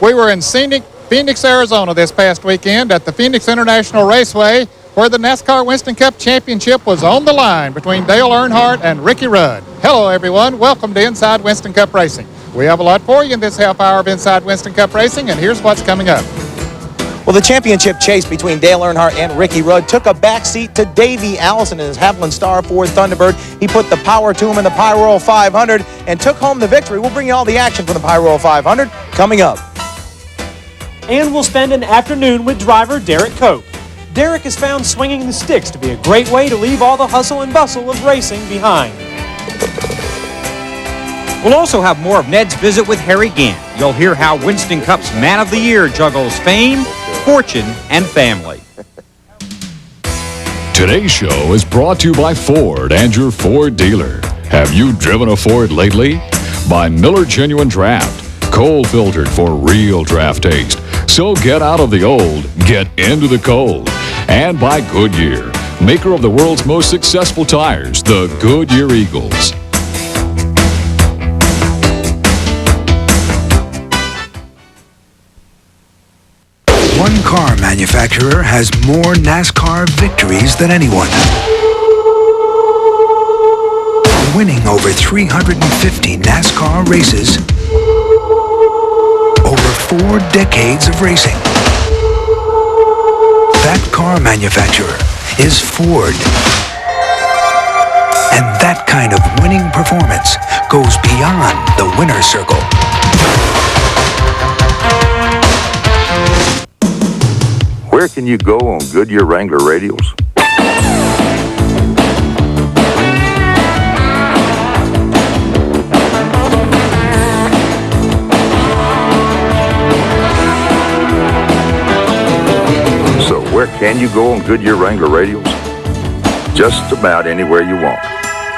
We were in scenic Phoenix, Arizona this past weekend at the Phoenix International Raceway, where the NASCAR Winston Cup Championship was on the line between Dale Earnhardt and Ricky Rudd. Hello, everyone. Welcome to Inside Winston Cup Racing. We have a lot for you in this half hour of Inside Winston Cup Racing, and here's what's coming up. Well, the championship chase between Dale Earnhardt and Ricky Rudd took a backseat to Davey Allison in his Haviland Star Ford Thunderbird. He put the power to him in the Pyroil 500 and took home the victory. We'll bring you all the action from the Pyroil 500 coming up. And we'll spend an afternoon with driver Derrike Cope. Derrike has found swinging the sticks to be a great way to leave all the hustle and bustle of racing behind. We'll also have more of Ned's visit with Harry Gant. You'll hear how Winston Cup's Man of the Year juggles fame, fortune, and family. Today's show is brought to you by Ford and your Ford dealer. Have you driven a Ford lately? By Miller Genuine Draft. Cold filtered for real draft taste. So get out of the old, get into the cold. And by Goodyear, maker of the world's most successful tires, the Goodyear Eagles. One car manufacturer has more NASCAR victories than anyone. Winning over 350 NASCAR races over 4 decades of racing. That car manufacturer is Ford. And that kind of winning performance goes beyond the winner's circle. Where can you go on Goodyear Wrangler radials? So where can you go on Goodyear Wrangler radials? Just about anywhere you want.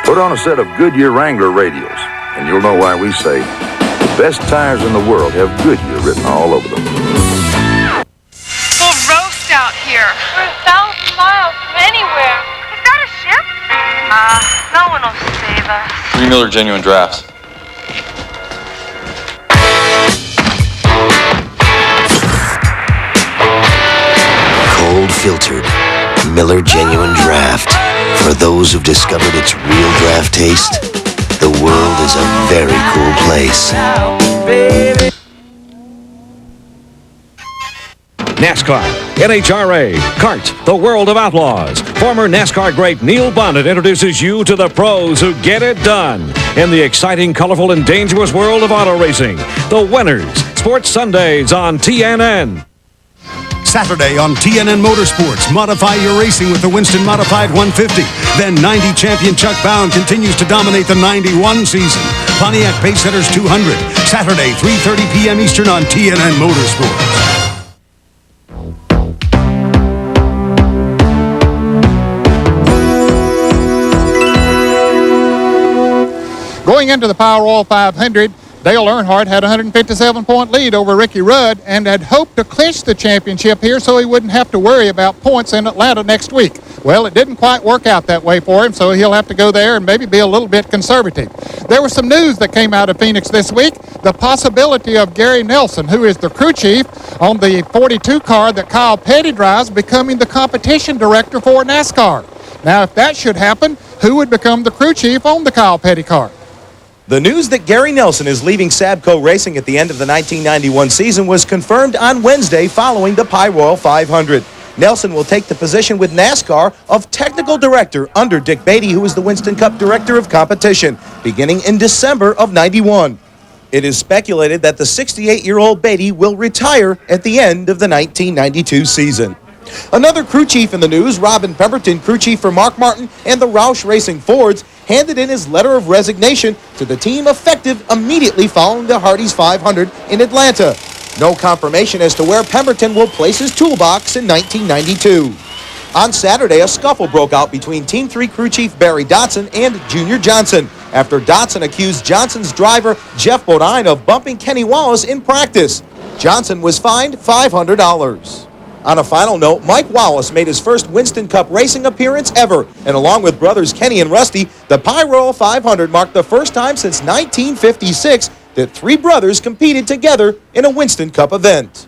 Put on a set of Goodyear Wrangler radials, and you'll know why we say the best tires in the world have Goodyear written all over them. Out here. We're 1,000 miles from anywhere. Is that a ship? No one will save us. 3 Miller Genuine Drafts. Cold filtered Miller Genuine Draft. For those who've discovered its real draft taste, the world is a very cool place. NASCAR, NHRA, Kart, the world of outlaws. Former NASCAR great Neil Bonnet introduces you to the pros who get it done in the exciting, colorful, and dangerous world of auto racing. The Winners, Sports Sundays on TNN. Saturday on TNN Motorsports, modify your racing with the Winston Modified 150. Then 90 champion Chuck Bound continues to dominate the 91 season. Pontiac Pacesetters 200, Saturday, 3:30 p.m. Eastern on TNN Motorsports. Going into the Pyroil 500, Dale Earnhardt had a 157-point lead over Ricky Rudd and had hoped to clinch the championship here so he wouldn't have to worry about points in Atlanta next week. Well, it didn't quite work out that way for him, so he'll have to go there and maybe be a little bit conservative. There was some news that came out of Phoenix this week, the possibility of Gary Nelson, who is the crew chief on the 42 car that Kyle Petty drives, becoming the competition director for NASCAR. Now, if that should happen, who would become the crew chief on the Kyle Petty car? The news that Gary Nelson is leaving Sabco Racing at the end of the 1991 season was confirmed on Wednesday following the Pyroil 500. Nelson will take the position with NASCAR of technical director under Dick Beatty, who is the Winston Cup director of competition, beginning in December of 91. It is speculated that the 68-year-old Beatty will retire at the end of the 1992 season. Another crew chief in the news, Robin Pemberton, crew chief for Mark Martin and the Roush Racing Fords, handed in his letter of resignation to the team effective immediately following the Hardee's 500 in Atlanta. No confirmation as to where Pemberton will place his toolbox in 1992. On Saturday, a scuffle broke out between Team 3 crew chief Barry Dotson and Junior Johnson after Dotson accused Johnson's driver Jeff Bodine of bumping Kenny Wallace in practice. Johnson was fined $500. On a final note, Mike Wallace made his first Winston Cup Racing appearance ever, and along with brothers Kenny and Rusty, the Pyroil 500 marked the first time since 1956 that three brothers competed together in a Winston Cup event.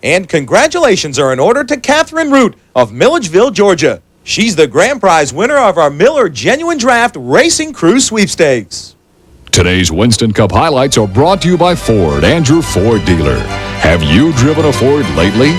And congratulations are in order to Catherine Root of Milledgeville, Georgia. She's the grand prize winner of our Miller Genuine Draft Racing Crew Sweepstakes. Today's Winston Cup highlights are brought to you by Ford and your Ford dealer. Have you driven a Ford lately?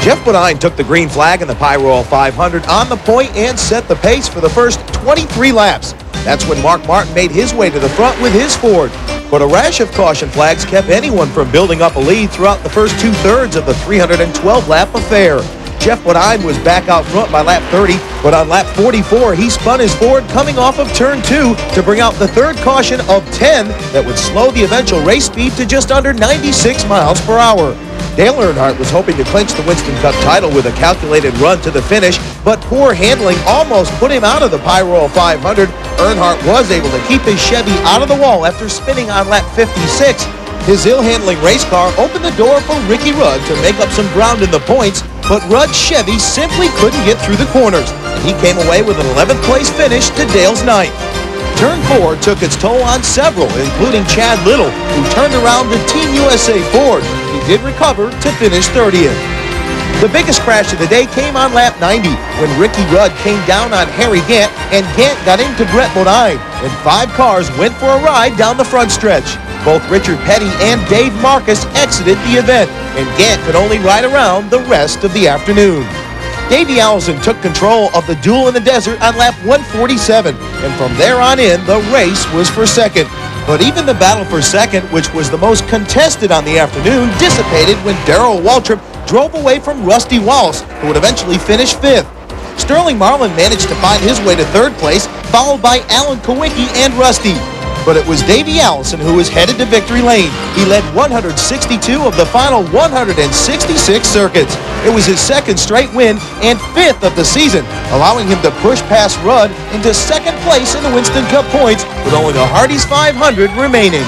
Jeff Bodine took the green flag in the Pyroil 500 on the point and set the pace for the first 23 laps. That's when Mark Martin made his way to the front with his Ford. But a rash of caution flags kept anyone from building up a lead throughout the first two-thirds of the 312-lap affair. Jeff Bodine was back out front by lap 30, but on lap 44, he spun his Ford coming off of turn 2 to bring out the third caution of 10 that would slow the eventual race speed to just under 96 miles per hour. Dale Earnhardt was hoping to clinch the Winston Cup title with a calculated run to the finish, but poor handling almost put him out of the Pyroil 500. Earnhardt was able to keep his Chevy out of the wall after spinning on lap 56. His ill-handling race car opened the door for Ricky Rudd to make up some ground in the points, but Rudd's Chevy simply couldn't get through the corners, and he came away with an 11th place finish to Dale's 9th. Turn 4 took its toll on several, including Chad Little, who turned around the Team USA Ford. He did recover to finish 30th. The biggest crash of the day came on lap 90, when Ricky Rudd came down on Harry Gant, and Gant got into Brett Bodine, and 5 cars went for a ride down the front stretch. Both Richard Petty and Dave Marcus exited the event, and Gant could only ride around the rest of the afternoon. Davey Allison took control of the duel in the desert on lap 147, and from there on in, the race was for second. But even the battle for second, which was the most contested on the afternoon, dissipated when Darrell Waltrip drove away from Rusty Wallace, who would eventually finish 5th. Sterling Marlin managed to find his way to 3rd place, followed by Alan Kulwicki and Rusty. But it was Davey Allison who was headed to victory lane. He led 162 of the final 166 circuits. It was his 2nd straight win and 5th of the season, allowing him to push past Rudd into 2nd place in the Winston Cup points with only the Hardee's 500 remaining.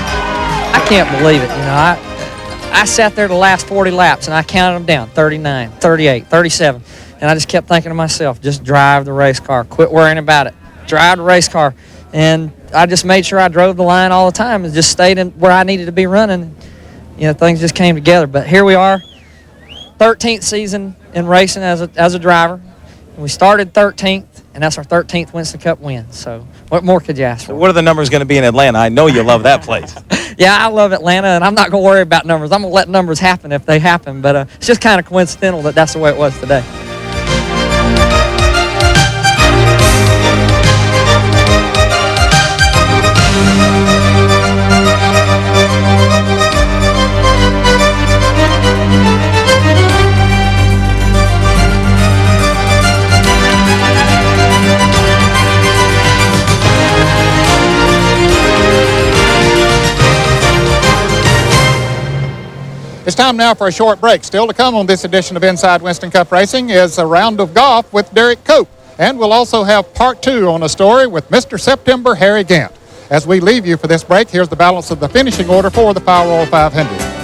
I can't believe it. I sat there the last 40 laps and I counted them down, 39, 38, 37. And I just kept thinking to myself, just drive the race car. Quit worrying about it. Drive the race car. And I just made sure I drove the line all the time and just stayed in where I needed to be running. Things just came together. But here we are, 13th season in racing as a driver. And we started 13th, and that's our 13th Winston Cup win. So what more could you ask for? What are the numbers going to be in Atlanta? I know you love that place. Yeah, I love Atlanta, and I'm not going to worry about numbers. I'm going to let numbers happen if they happen. But it's just kind of coincidental that that's the way it was today. It's time now for a short break. Still to come on this edition of Inside Winston Cup Racing is a round of golf with Derrike Cope. And we'll also have part 2 on a story with Mr. September, Harry Gant. As we leave you for this break, here's the balance of the finishing order for the Pyroil 500.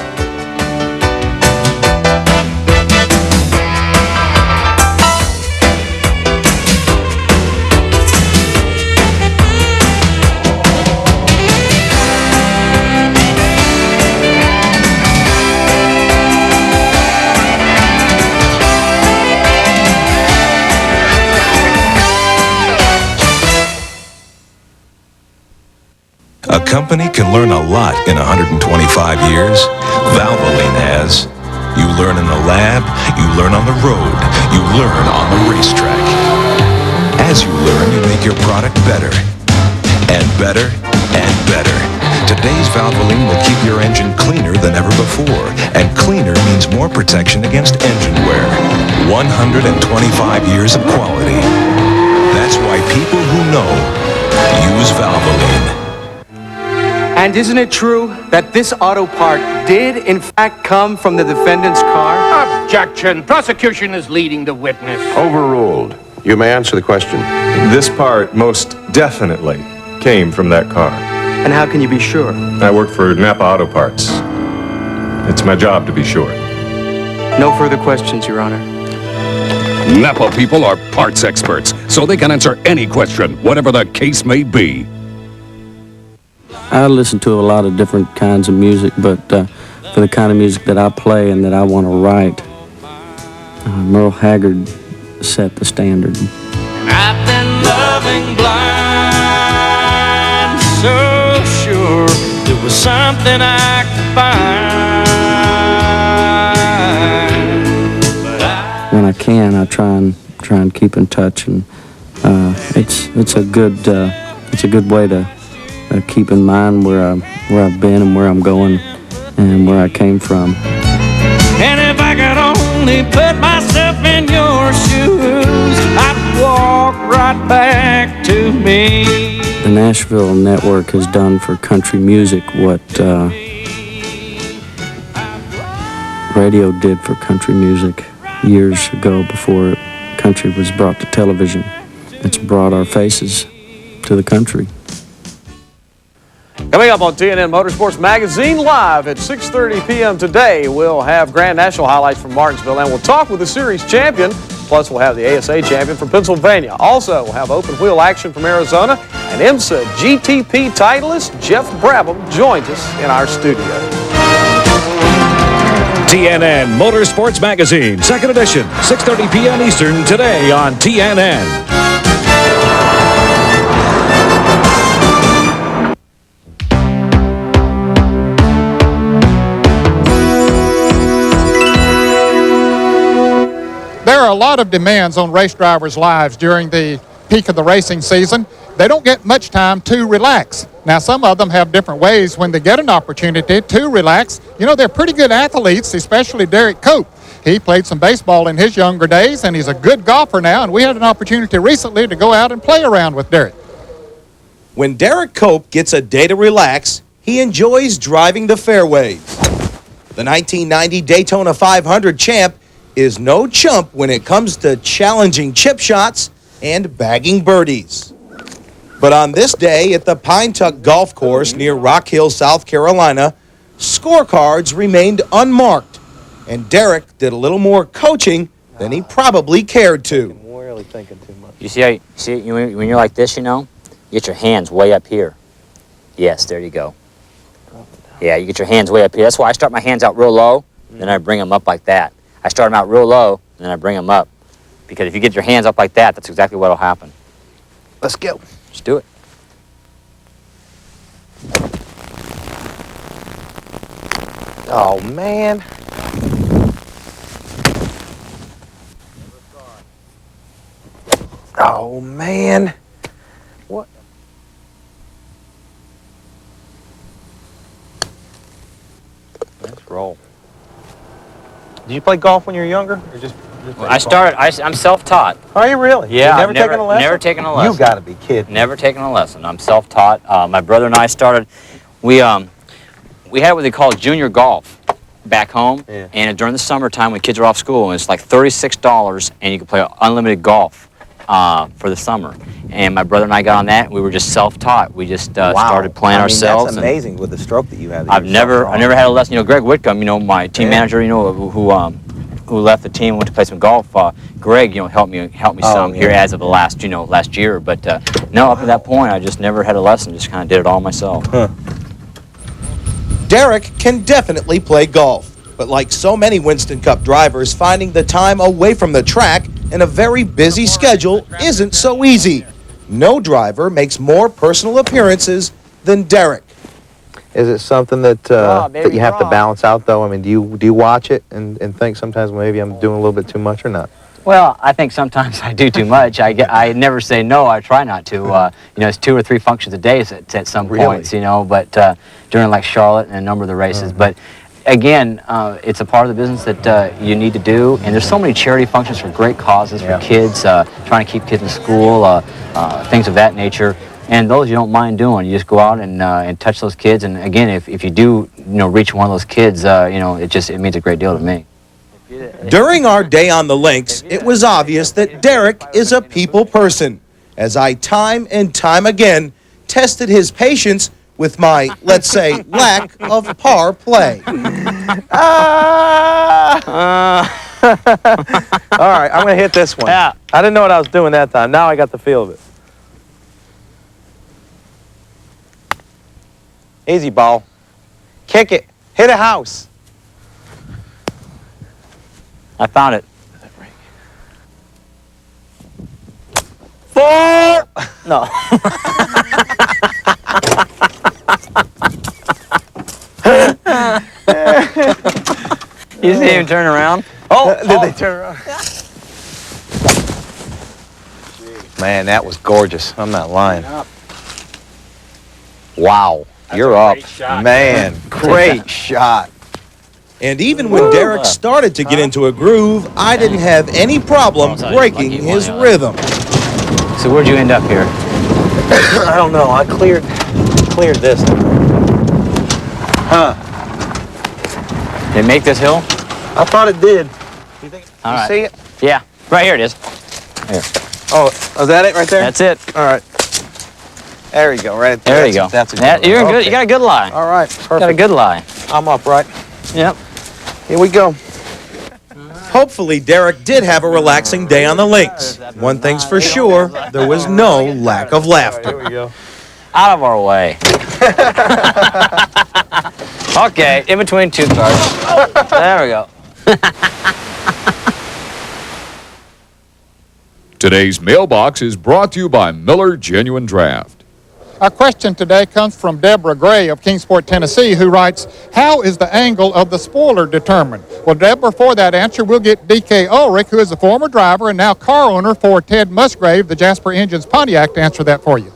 A company can learn a lot in 125 years. Valvoline has. You learn in the lab, you learn on the road, you learn on the racetrack. As you learn, you make your product better. And better, and better. Today's Valvoline will keep your engine cleaner than ever before. And cleaner means more protection against engine wear. 125 years of quality. That's why people who know use Valvoline. And isn't it true that this auto part did, in fact, come from the defendant's car? Objection. Prosecution is leading the witness. Overruled. You may answer the question. This part most definitely came from that car. And how can you be sure? I work for Napa Auto Parts. It's my job to be sure. No further questions, Your Honor. Napa people are parts experts, so they can answer any question, whatever the case may be. I listen to a lot of different kinds of music, but for the kind of music that I play and that I want to write, Merle Haggard set the standard. I've been loving blind, so sure there was something I could find. When I can, I try and keep in touch, and it's a good way to keep in mind where I've been and where I'm going and where I came from. And if I could only put myself in your shoes, I'd walk right back to me. The Nashville Network has done for country music what radio did for country music years ago before country was brought to television. It's brought our faces to the country. Coming up on TNN Motorsports Magazine Live at 6:30 p.m. today, we'll have Grand National highlights from Martinsville, and we'll talk with the series champion. Plus, we'll have the ASA champion from Pennsylvania. Also, we'll have open wheel action from Arizona, and IMSA GTP titleist Jeff Brabham joins us in our studio. TNN Motorsports Magazine, second edition, 6:30 p.m. Eastern today on TNN. There are a lot of demands on race drivers' lives during the peak of the racing season. They don't get much time to relax. Now, some of them have different ways when they get an opportunity to relax. You know, they're pretty good athletes, especially Derrike Cope. He played some baseball in his younger days, and he's a good golfer now, and we had an opportunity recently to go out and play around with Derrike. When Derrike Cope gets a day to relax, he enjoys driving the fairways. The 1990 Daytona 500 champ is no chump when it comes to challenging chip shots and bagging birdies. But on this day at the Pine Tuck Golf Course near Rock Hill, South Carolina, scorecards remained unmarked, and Derrike did a little more coaching than he probably cared to. Really thinking too much. You see when you're like this, you know, you get your hands way up here. Yes, there you go. Yeah, you get your hands way up here. That's why I start my hands out real low, then I bring them up like that. I start them out real low, and then I bring them up. Because if you get your hands up like that, that's exactly what will happen. Let's go. Let's do it. Oh, man. Oh, man. What? Let's roll. Did you play golf when you were younger? Or just I'm self-taught. Are you really? Yeah. You've never taken a lesson? Never taken a lesson. You got to be kidding. Never taken a lesson. I'm self-taught. My brother and I started, we had what they call junior golf back home. Yeah. And during the summertime when kids are off school, it's like $36 and you can play unlimited golf for the summer. And my brother and I got on that. We were just self-taught. We just started playing ourselves. That's amazing with the stroke that you have. I never had a lesson. You know, Greg Whitcomb, you know, my team manager, you know, who left the team and went to play some golf. Greg, you know, helped me some here as of the last year. But no, up to that point, I just never had a lesson. Just kind of did it all myself. Huh. Derrike can definitely play golf, but like so many Winston Cup drivers, finding the time away from the track in a very busy schedule isn't so easy. No driver makes more personal appearances than Derrike. Is it something that that you have to balance out, though? I mean, do you watch it and think sometimes maybe I'm doing a little bit too much or not? Well, I think sometimes I do too much. I never say no. I try not to. You know, it's 2 or 3 functions a day at some points. You know, but during like Charlotte and a number of the races. But again, it's a part of the business that you need to do. And there's so many charity functions for great causes for kids, trying to keep kids in school, things of that nature. And those you don't mind doing. You just go out and touch those kids. And again, if you do, you know, reach one of those kids, you know, it means a great deal to me. During our day on the links, it was obvious that Derrike is a people person, as I time and time again tested his patience with my, let's say, lack of par play. All right, I'm going to hit this one. Yeah. I didn't know what I was doing that time. Now I got the feel of it. Easy ball. Kick it. Hit a house. I found it. Four. No. You see him turn around? Oh, did they turn around? Man, that was gorgeous. I'm not lying. Wow. You're up. Man, great shot. And even when Derrike started to get into a groove, I didn't have any problem breaking his rhythm. So where'd you end up here? I don't know. I cleared this. Huh. Did it make this hill? I thought it did. You All see it? Yeah. Right here it is. Here. Oh, is that it right there? That's it. All right. There you go. Right there. There you go. That's a good one. You're good. You got a good lie. All right. Perfect. Got a good lie. I'm up, right? Yep. Here we go. Hopefully, Derrike did have a relaxing day on the links. One thing's for sure, there was no lack of laughter. Here we go. Out of our way. Okay, in between two cars. There we go. Today's mailbox is brought to you by Miller Genuine Draft. Our question today comes from Deborah Gray of Kingsport, Tennessee, who writes, how is the angle of the spoiler determined? Well, Deborah, for that answer, we'll get D.K. Ulrich, who is a former driver and now car owner for Ted Musgrave, the Jasper Engines Pontiac, to answer that for you.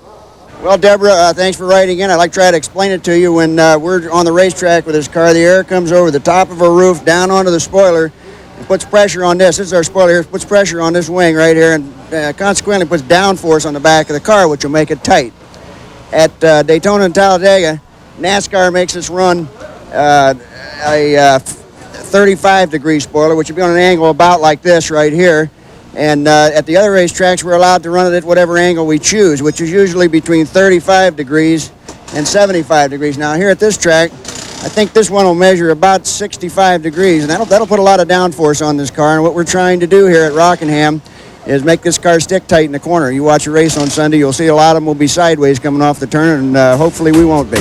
Well, Deborah, thanks for writing in. I'd like to try to explain it to you. When we're on the racetrack with this car, the air comes over the top of our roof, down onto the spoiler, and puts pressure on this. This is our spoiler here. It puts pressure on this wing right here, and consequently puts downforce on the back of the car, which will make it tight. At Daytona and Talladega, NASCAR makes us run a 35-degree spoiler, which would be on an angle about like this right here. And at the other racetracks, we're allowed to run it at whatever angle we choose, which is usually between 35 degrees and 75 degrees. Now, here at this track, I think this one will measure about 65 degrees, and that'll put a lot of downforce on this car. And what we're trying to do here at Rockingham is make this car stick tight in the corner. You watch a race on Sunday, you'll see a lot of them will be sideways coming off the turn, and hopefully we won't be.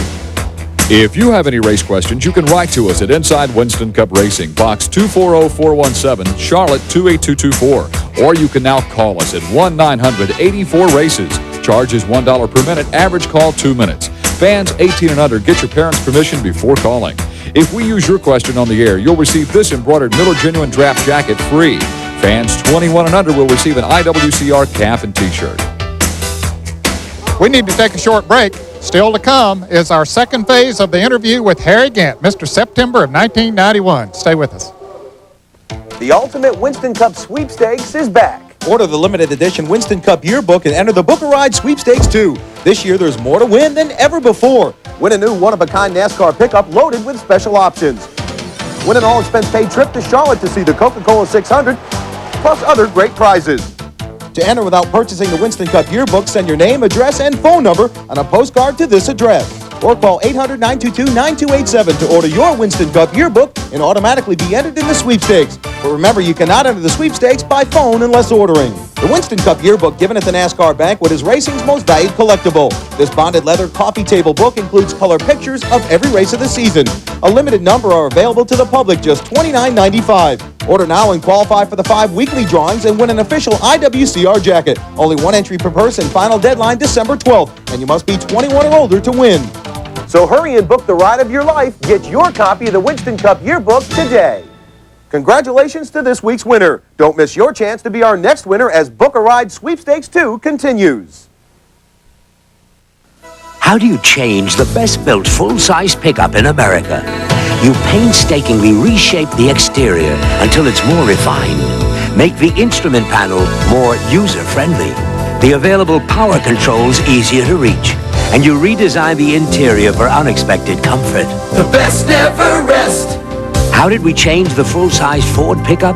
If you have any race questions, you can write to us at Inside Winston Cup Racing, Box 240417, Charlotte 28224. Or you can now call us at 1-900-84-RACES. Charge is $1 per minute, average call 2 minutes. Fans 18 and under, get your parents' permission before calling. If we use your question on the air, you'll receive this embroidered Miller Genuine Draft jacket free. Fans 21 and under will receive an IWCR cap and T-shirt. We need to take a short break. Still to come is our second phase of the interview with Harry Gant, Mr. September of 1991. Stay with us. The Ultimate Winston Cup Sweepstakes is back. Order the limited edition Winston Cup yearbook and enter the Book a Ride Sweepstakes 2. This year there's more to win than ever before. Win a new one-of-a-kind NASCAR pickup loaded with special options. Win an all-expense-paid trip to Charlotte to see the Coca-Cola 600, plus other great prizes. To enter without purchasing the Winston Cup yearbook, send your name, address, and phone number on a postcard to this address. Or call 800-922-9287 to order your Winston Cup yearbook and automatically be entered in the sweepstakes. But remember, you cannot enter the sweepstakes by phone unless ordering. The Winston Cup yearbook given at the NASCAR Banquet is racing's most valued collectible. This bonded leather coffee table book includes color pictures of every race of the season. A limited number are available to the public, just $29.95. Order now and qualify for the 5 weekly drawings and win an official IWCR jacket. Only one entry per person, final deadline December 12th, and you must be 21 or older to win. So hurry and book the ride of your life. Get your copy of the Winston Cup yearbook today. Congratulations to this week's winner. Don't miss your chance to be our next winner as Book a Ride Sweepstakes 2 continues. How do you change the best-built full-size pickup in America? You painstakingly reshape the exterior until it's more refined. Make the instrument panel more user-friendly. The available power controls easier to reach. And you redesign the interior for unexpected comfort. The best never rest. How did we change the full-size Ford pickup?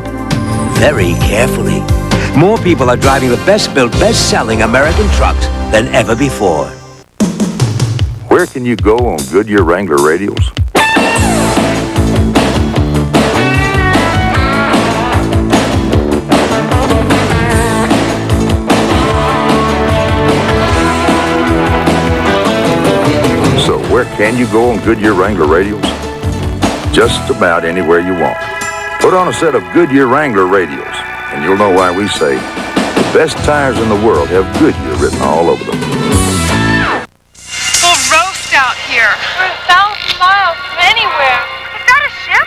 Very carefully. More people are driving the best-built, best-selling American trucks than ever before. Where can you go on Goodyear Wrangler radials? So, where can you go on Goodyear Wrangler radials? Just about anywhere you want. Put on a set of Goodyear Wrangler radials, and you'll know why we say the best tires in the world have Goodyear written all over them. Full roast out here. We're 1,000 miles from anywhere. Is that a ship?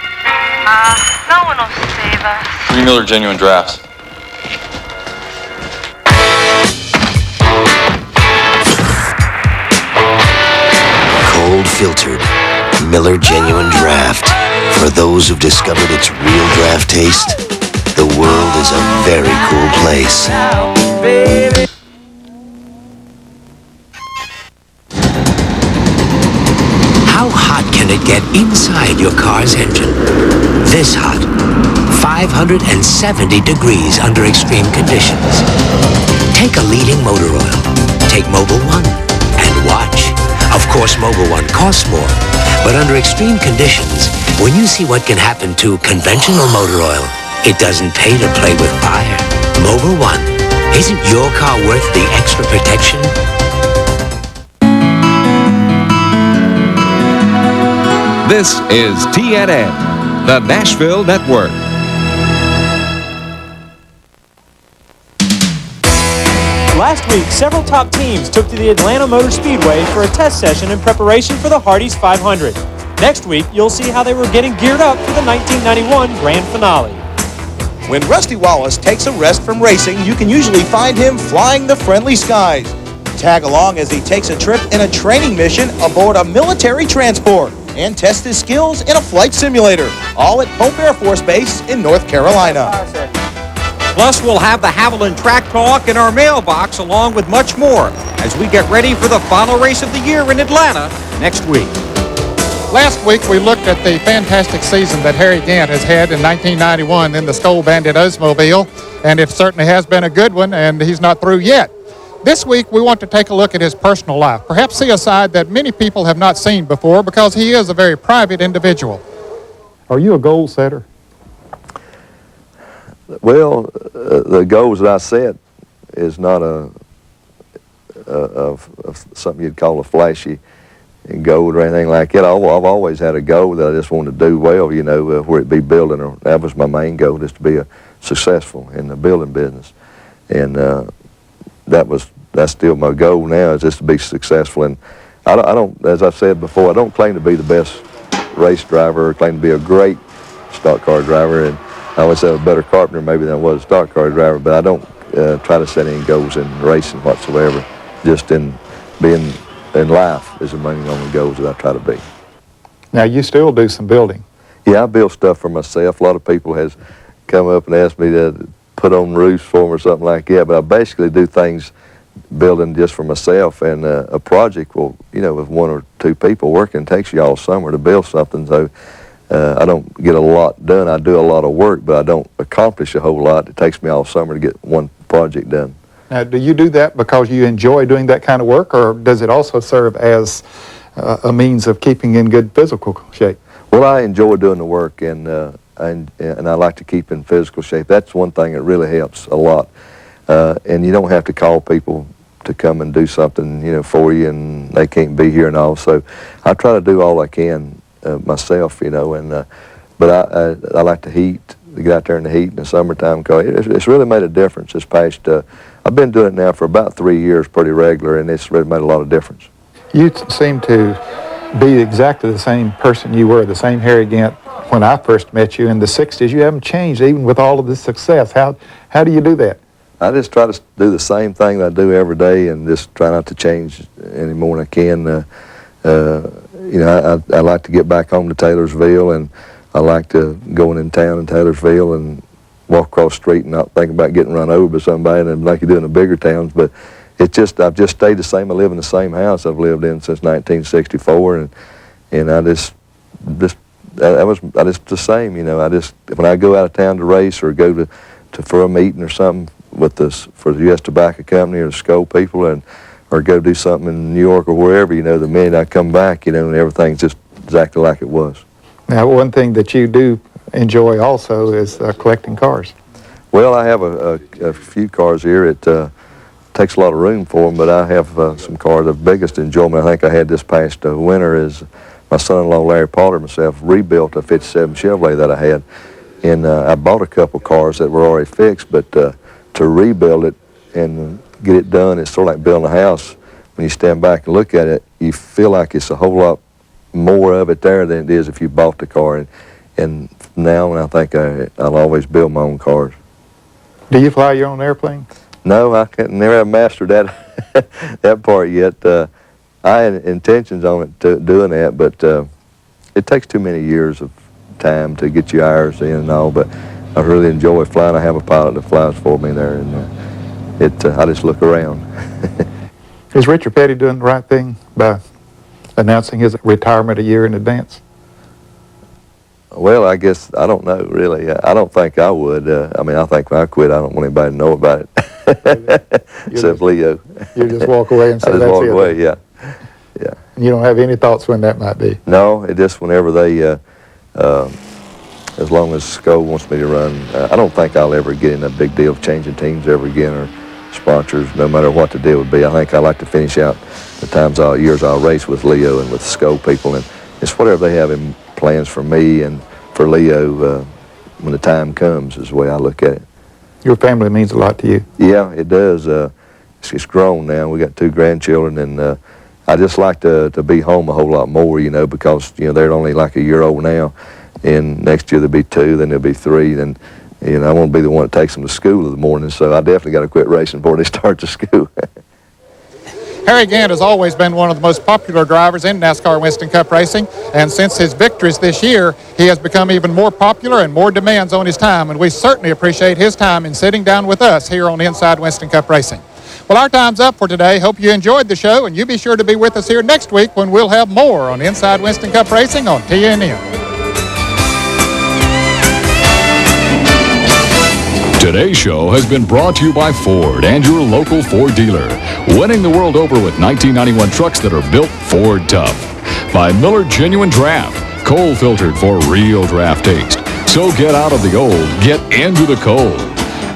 No one will save us. 3 Miller Genuine Drafts. Cold filtered Miller Genuine Draft. For those who've discovered its real draft taste, the world is a very cool place. How hot can it get inside your car's engine? This hot. 570 degrees under extreme conditions. Take a leading motor oil. Take Mobil 1 and watch. Of course, Mobil 1 costs more, but under extreme conditions, when you see what can happen to conventional motor oil, it doesn't pay to play with fire. Mobil 1, isn't your car worth the extra protection? This is TNN, the Nashville Network. Last week, several top teams took to the Atlanta Motor Speedway for a test session in preparation for the Hardee's 500. Next week, you'll see how they were getting geared up for the 1991 Grand Finale. When Rusty Wallace takes a rest from racing, you can usually find him flying the friendly skies. Tag along as he takes a trip in a training mission aboard a military transport and test his skills in a flight simulator, all at Pope Air Force Base in North Carolina. Plus, we'll have the Haviland Track Talk in our mailbox along with much more as we get ready for the final race of the year in Atlanta next week. Last week, we looked at the fantastic season that Harry Gant has had in 1991 in the Skull Bandit Oldsmobile, and it certainly has been a good one, and he's not through yet. This week, we want to take a look at his personal life, perhaps see a side that many people have not seen before because he is a very private individual. Are you a goal setter? Well, the goals that I set is not something you'd call a flashy goal or anything like that. I've always had a goal that I just wanted to do well, you know, where it be building. Or that was my main goal, just to be successful in the building business. And that's still my goal now, is just to be successful. And I don't, as I said before, I don't claim to be the best race driver or claim to be a great stock car driver. And I always say I'm a better carpenter maybe than I was a stock car driver, but I don't try to set any goals in racing whatsoever. Just in being in life is the main only goals that I try to be. Now, you still do some building. Yeah, I build stuff for myself. A lot of people has come up and asked me to put on roofs for them or something like that, but I basically do things building just for myself. And a project will, you know, with one or two people working, takes you all summer to build something. So I don't get a lot done. I do a lot of work, but I don't accomplish a whole lot. It takes me all summer to get one project done. Now, do you do that because you enjoy doing that kind of work, or does it also serve as a means of keeping in good physical shape? Well, I enjoy doing the work, and I like to keep in physical shape. That's one thing that really helps a lot. And you don't have to call people to come and do something, you know, for you, and they can't be here and all. So I try to do all I can myself, you know. And but I like to get out there in the heat in the summertime, because it's really made a difference this past. I've been doing it now for about 3 years, pretty regular, and it's really made a lot of difference. You seem to be exactly the same person you were, the same Harry Gant when I first met you in the 60s. You haven't changed even with all of this success. How do you do that? I just try to do the same thing that I do every day and just try not to change any more than I can. You know, I like to get back home to Taylorsville, and I like to go in town in Taylorsville and walk across the street and not think about getting run over by somebody, and like you do in the bigger towns. But I've just stayed the same. I live in the same house I've lived in since 1964, and I just the same, you know. When I go out of town to race or go for a meeting or something for the U.S. Tobacco Company or the Skoll people, or go do something in New York or wherever, you know, the minute I come back, you know, and everything's just exactly like it was. Now, one thing that you do enjoy also is collecting cars. Well, I have a few cars here at takes a lot of room for them, but I have some cars. The biggest enjoyment I think I had this past winter is my son-in-law Larry Potter and myself rebuilt a 57 Chevrolet that I had. And I bought a couple cars that were already fixed, but to rebuild it and get it done, it's sort of like building a house. When you stand back and look at it, you feel like it's a whole lot more of it there than it is if you bought the car. And now I think I'll always build my own cars. Do you fly your own airplane? No, I never have mastered that that part yet. I had intentions on it doing that, but it takes too many years of time to get your hours in and all. But I really enjoy flying. I have a pilot that flies for me there, and I just look around. Is Richard Petty doing the right thing by announcing his retirement a year in advance? Well, I guess, I don't know, really. I don't think I would. I mean, I think when I quit, I don't want anybody to know about it, except Leo. You just walk away and say, I just that's walk it. away, yeah. You don't have any thoughts when that might be? No, it just whenever they, as long as SCO wants me to run, I don't think I'll ever get in a big deal of changing teams ever again or sponsors, no matter what the deal would be. I think I like to finish out the years I'll race with Leo and with SCO people, and it's whatever they have in plans for me and for Leo when the time comes is the way I look at it. Your family means a lot to you. Yeah, it does. It's grown now. We got 2 grandchildren, and I just like to be home a whole lot more, you know, because, you know, they're only like a year old now, and next year they'll be 2, then they'll be 3, then, you know, I want to be the one that takes them to school in the morning, so I definitely got to quit racing before they start to school. Harry Gant has always been one of the most popular drivers in NASCAR Winston Cup Racing, and since his victories this year, he has become even more popular and more demands on his time, and we certainly appreciate his time in sitting down with us here on Inside Winston Cup Racing. Well, our time's up for today. Hope you enjoyed the show, and you be sure to be with us here next week when we'll have more on Inside Winston Cup Racing on TNN. Today's show has been brought to you by Ford and your local Ford dealer. Winning the world over with 1991 trucks that are built Ford tough. By Miller Genuine Draft, coal filtered for real draft taste. So get out of the old, get into the cold.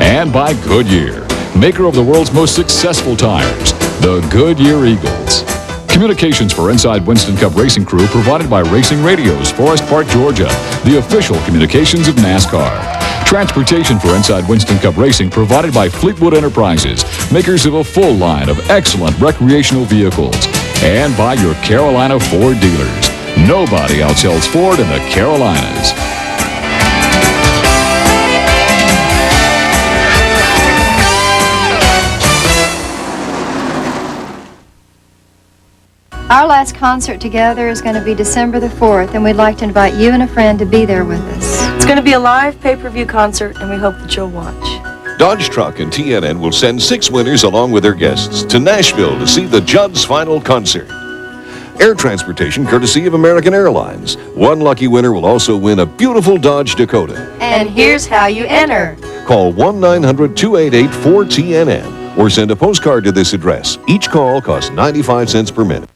And by Goodyear, maker of the world's most successful tires, the Goodyear Eagles. Communications for Inside Winston Cup Racing crew provided by Racing Radios, Forest Park, Georgia, the official communications of NASCAR. Transportation for Inside Winston Cup Racing provided by Fleetwood Enterprises, makers of a full line of excellent recreational vehicles. And by your Carolina Ford dealers. Nobody outsells Ford in the Carolinas. Our last concert together is going to be December the 4th, and we'd like to invite you and a friend to be there with us. It's going to be a live pay-per-view concert, and we hope that you'll watch. Dodge Truck and TNN will send 6 winners along with their guests to Nashville to see the Judd's final concert. Air transportation courtesy of American Airlines. One lucky winner will also win a beautiful Dodge Dakota. And here's how you enter. Call 1-900-288-4TNN or send a postcard to this address. Each call costs 95 cents per minute.